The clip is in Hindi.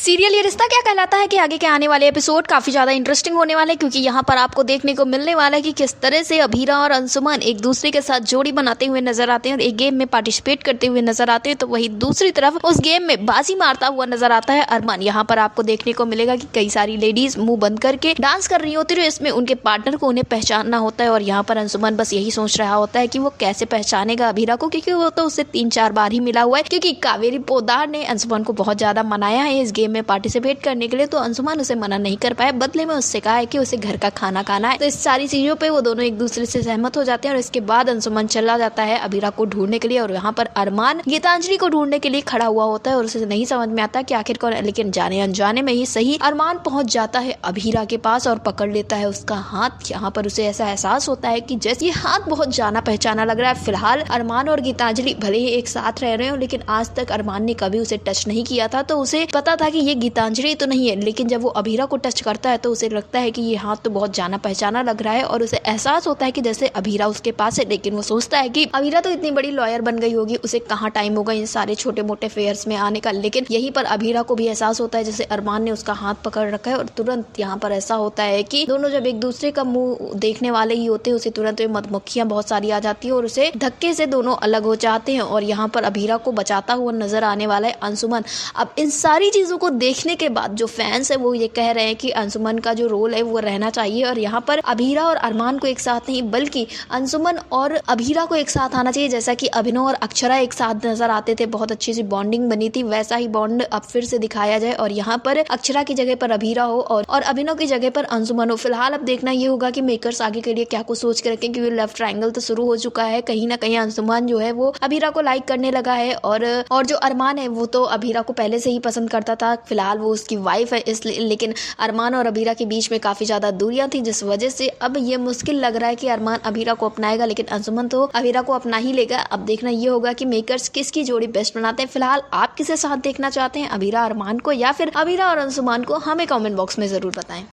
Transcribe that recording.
सीरियल ये रिश्ता क्या कहलाता है कि आगे के आने वाले एपिसोड काफी ज्यादा इंटरेस्टिंग होने वाले हैं, क्योंकि यहाँ पर आपको देखने को मिलने वाला है कि किस तरह से अभीरा और अंशुमन एक दूसरे के साथ जोड़ी बनाते हुए नजर आते हैं और एक गेम में पार्टिसिपेट करते हुए नजर आते हैं। तो वही दूसरी तरफ उस गेम में बाजी मारता हुआ नजर आता है अरमान। यहाँ पर आपको देखने को मिलेगा कि कई सारी लेडीज मुंह बंद करके डांस कर रही होती है, इसमें उनके पार्टनर को उन्हें पहचानना होता है और यहाँ पर अंशुमन बस यही सोच रहा होता है कि वो कैसे पहचानेगा अभीरा को, क्योंकि वो तो उससे 3-4 बार ही मिला हुआ है। क्योंकि कावेरी पोद्दार ने अंशुमन को बहुत ज्यादा मनाया है इस गेम में पार्टिसिपेट करने के लिए, तो अंशुमन उसे मना नहीं कर पाया। बदले में उससे कहा है कि उसे घर का खाना खाना है। तो इस सारी चीजों पे वो दोनों एक दूसरे से सहमत हो जाते हैं और इसके बाद अंशुमन चला जाता है अभीरा को ढूंढने के लिए और यहाँ पर अरमान गीतांजलि को ढूंढने के लिए खड़ा हुआ होता है और उसे नहीं समझ में आता कि आखिर कौन है, लेकिन जाने अनजाने में ही सही अरमान पहुंच जाता है अभीरा के पास और पकड़ लेता है उसका हाथ। यहाँ पर उसे ऐसा एहसास होता है कि जैसे ये हाथ बहुत जाना पहचाना लग रहा है। फिलहाल अरमान और गीतांजलि भले ही एक साथ रह रहे हो, लेकिन आज तक अरमान ने कभी उसे टच नहीं किया था, तो उसे पता था कि ये गीतांजलि तो नहीं है। लेकिन जब वो अभीरा को टच करता है तो उसे लगता है कि ये हाथ तो बहुत जाना पहचाना लग रहा है और उसे एहसास होता है कि जैसे अभीरा उसके पास है। लेकिन वो सोचता है कि अभीरा तो इतनी बड़ी लॉयर बन गई होगी, उसे कहाँ टाइम होगा इन सारे छोटे मोटे फेयर्स में आने का। लेकिन यहीं पर अभीरा को भी एहसास होता है जैसे अरमान ने उसका हाथ पकड़ रखा है और तुरंत यहाँ पर ऐसा होता है कि दोनों जब एक दूसरे का मुंह देखने वाले ही होते हैं, उसे तुरंत मधुमक्खियां बहुत सारी आ जाती है और उसे धक्के से दोनों अलग हो जाते हैं और यहाँ पर अभीरा को बचाता हुआ नजर आने वाला है अंशुमन। अब इन सारी चीजों को देखने के बाद जो फैंस है वो ये कह रहे हैं कि अंशुमन का जो रोल है वो रहना चाहिए और यहाँ पर अभीरा और अरमान को एक साथ नहीं बल्कि अंशुमन और अभीरा को एक साथ आना चाहिए। जैसा कि अभिनव और अक्षरा एक साथ नजर आते थे, बहुत अच्छी सी बॉन्डिंग बनी थी, वैसा ही बॉन्ड अब फिर से दिखाया जाए और यहाँ पर अक्षरा की जगह पर अभीरा हो और अभिनव की जगह पर अंशुमन हो। फिलहाल अब देखना ये होगा कि मेकर्स आगे के लिए क्या कुछ सोच के रखें, क्योंकि लव ट्रायंगल तो शुरू हो चुका है। कहीं ना कहीं अंशुमन जो है वो अभीरा को लाइक करने लगा है और जो अरमान है वो तो अभीरा को पहले से ही पसंद करता था। फिलहाल वो उसकी वाइफ है इसलिए, लेकिन अरमान और अभीरा के बीच में काफी ज्यादा दूरियां थी, जिस वजह से अब ये मुश्किल लग रहा है कि अरमान अभीरा को अपनाएगा, लेकिन अंशुमन तो अभीरा को अपना ही लेगा। अब देखना ये होगा कि मेकर्स किसकी जोड़ी बेस्ट बनाते हैं। फिलहाल आप किसे साथ देखना चाहते हैं, अभीरा अरमान को या फिर अभीरा और अंशुमन को, हमें कमेंट बॉक्स में जरूर बताएं।